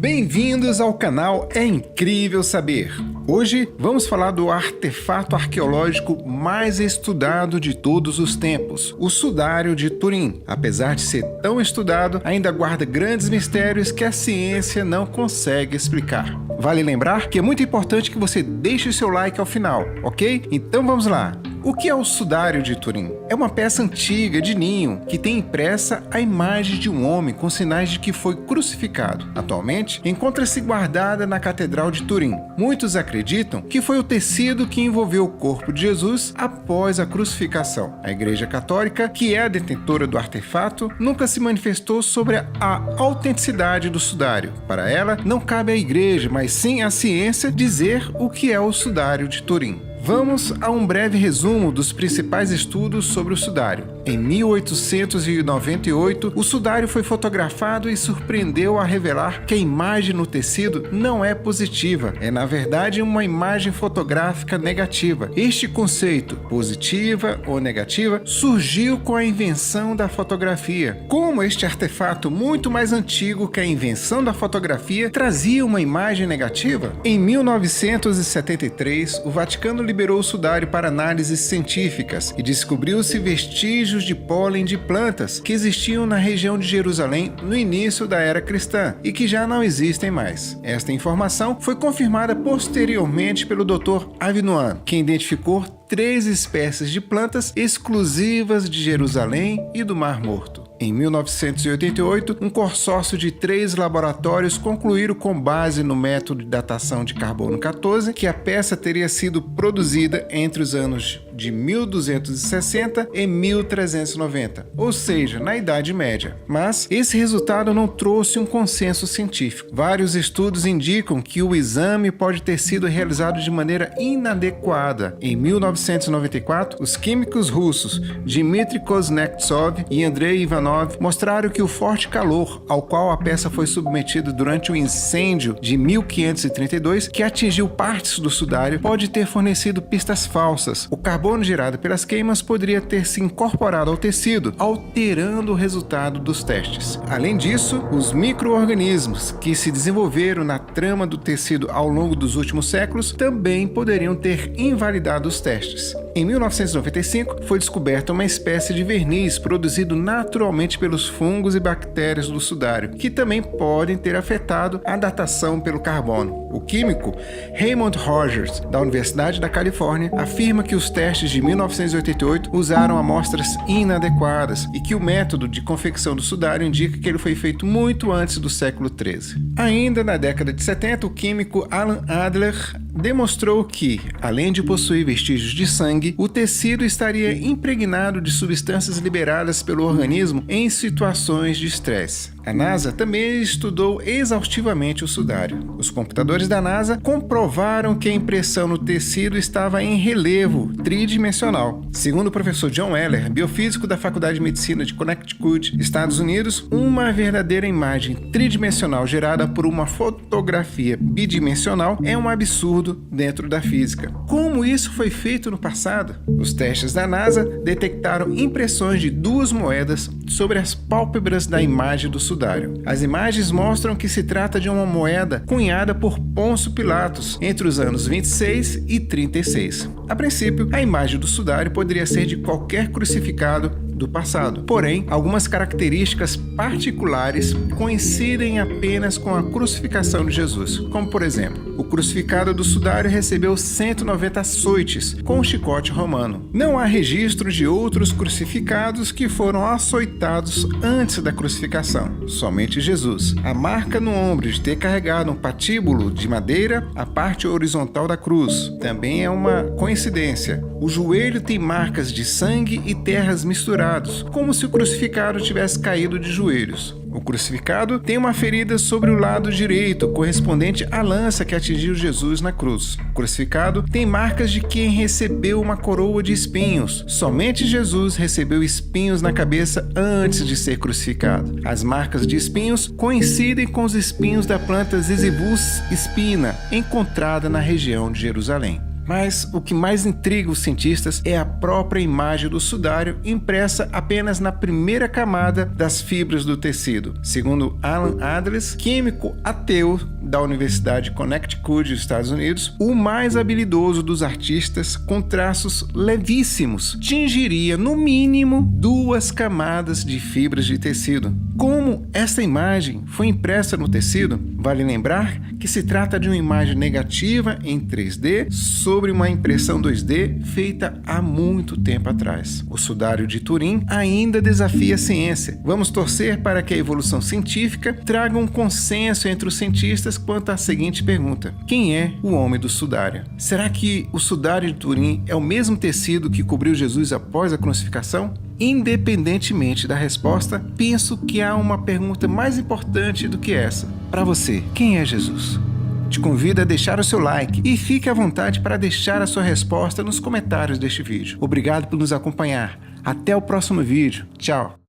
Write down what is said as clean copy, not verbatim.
Bem-vindos ao canal É Incrível Saber. Hoje vamos falar do artefato arqueológico mais estudado de todos os tempos, o Sudário de Turim. Apesar de ser tão estudado, ainda guarda grandes mistérios que a ciência não consegue explicar. Vale lembrar que é muito importante que você deixe o seu like ao final, ok? Então vamos lá! O que é o Sudário de Turim? É uma peça antiga de linho que tem impressa a imagem de um homem com sinais de que foi crucificado. Atualmente, encontra-se guardada na Catedral de Turim. Muitos acreditam que foi o tecido que envolveu o corpo de Jesus após a crucificação. A Igreja Católica, que é a detentora do artefato, nunca se manifestou sobre a autenticidade do sudário. Para ela, não cabe à Igreja, mas sim à ciência dizer o que é o Sudário de Turim. Vamos a um breve resumo dos principais estudos sobre o sudário. Em 1898, o sudário foi fotografado e surpreendeu a revelar que a imagem no tecido não é positiva, é na verdade uma imagem fotográfica negativa. Este conceito, positiva ou negativa, surgiu com a invenção da fotografia. Como este artefato muito mais antigo que a invenção da fotografia trazia uma imagem negativa? Em 1973, o Vaticano liberou o sudário para análises científicas e descobriu-se vestígios de pólen de plantas que existiam na região de Jerusalém no início da era cristã e que já não existem mais. Esta informação foi confirmada posteriormente pelo Dr. Avinoam, que identificou 3 espécies de plantas exclusivas de Jerusalém e do Mar Morto. Em 1988, um consórcio de 3 laboratórios concluíram com base no método de datação de carbono 14 que a peça teria sido produzida entre os anos de 1260 e 1390, ou seja, na Idade Média. Mas esse resultado não trouxe um consenso científico. Vários estudos indicam que o exame pode ter sido realizado de maneira inadequada. Em 1994, os químicos russos Dmitry Kuznetsov e Andrei Ivanov mostraram que o forte calor ao qual a peça foi submetida durante o incêndio de 1532, que atingiu partes do sudário, pode ter fornecido pistas falsas. O carbono gerado pelas queimas poderia ter se incorporado ao tecido, alterando o resultado dos testes. Além disso, os micro-organismos que se desenvolveram na trama do tecido ao longo dos últimos séculos também poderiam ter invalidado os testes. Em 1995, foi descoberta uma espécie de verniz produzido naturalmente pelos fungos e bactérias do sudário, que também podem ter afetado a datação pelo carbono. O químico Raymond Rogers, da Universidade da Califórnia, afirma que os testes de 1988 usaram amostras inadequadas e que o método de confecção do sudário indica que ele foi feito muito antes do século XIII. Ainda na década de 70, o químico Alan Adler demonstrou que, além de possuir vestígios de sangue, o tecido estaria impregnado de substâncias liberadas pelo organismo em situações de estresse. A NASA também estudou exaustivamente o sudário. Os computadores da NASA comprovaram que a impressão no tecido estava em relevo tridimensional. Segundo o professor John Weller, biofísico da Faculdade de Medicina de Connecticut, Estados Unidos, uma verdadeira imagem tridimensional gerada por uma fotografia bidimensional é um absurdo dentro da física. Como isso foi feito no passado? Os testes da NASA detectaram impressões de 2 moedas sobre as pálpebras da imagem do sudário. As imagens mostram que se trata de uma moeda cunhada por Pôncio Pilatos entre os anos 26 e 36. A princípio, a imagem do sudário poderia ser de qualquer crucificado do passado. Porém, algumas características particulares coincidem apenas com a crucificação de Jesus, como por exemplo, o crucificado do sudário recebeu 190 açoites com o chicote romano. Não há registro de outros crucificados que foram açoitados antes da crucificação, somente Jesus. A marca no ombro de ter carregado um patíbulo de madeira, a parte horizontal da cruz, também é uma coincidência. O joelho tem marcas de sangue e terras misturadas, como se o crucificado tivesse caído de joelhos. O crucificado tem uma ferida sobre o lado direito, correspondente à lança que atingiu Jesus na cruz. O crucificado tem marcas de quem recebeu uma coroa de espinhos. Somente Jesus recebeu espinhos na cabeça antes de ser crucificado. As marcas de espinhos coincidem com os espinhos da planta Ziziphus spina, encontrada na região de Jerusalém. Mas o que mais intriga os cientistas é a própria imagem do sudário impressa apenas na primeira camada das fibras do tecido. Segundo Alan Adles, químico ateu da Universidade de Connecticut, dos Estados Unidos, o mais habilidoso dos artistas com traços levíssimos tingiria no mínimo 2 camadas de fibras de tecido. Como essa imagem foi impressa no tecido, vale lembrar que se trata de uma imagem negativa em 3D sobre uma impressão 2D feita há muito tempo atrás. O sudário de Turim ainda desafia a ciência. Vamos torcer para que a evolução científica traga um consenso entre os cientistas quanto à seguinte pergunta: quem é o homem do sudário? Será que o sudário de Turim é o mesmo tecido que cobriu Jesus após a crucificação? Independentemente da resposta, penso que há uma pergunta mais importante do que essa. Para você, quem é Jesus? Te convido a deixar o seu like e fique à vontade para deixar a sua resposta nos comentários deste vídeo. Obrigado por nos acompanhar. Até o próximo vídeo. Tchau!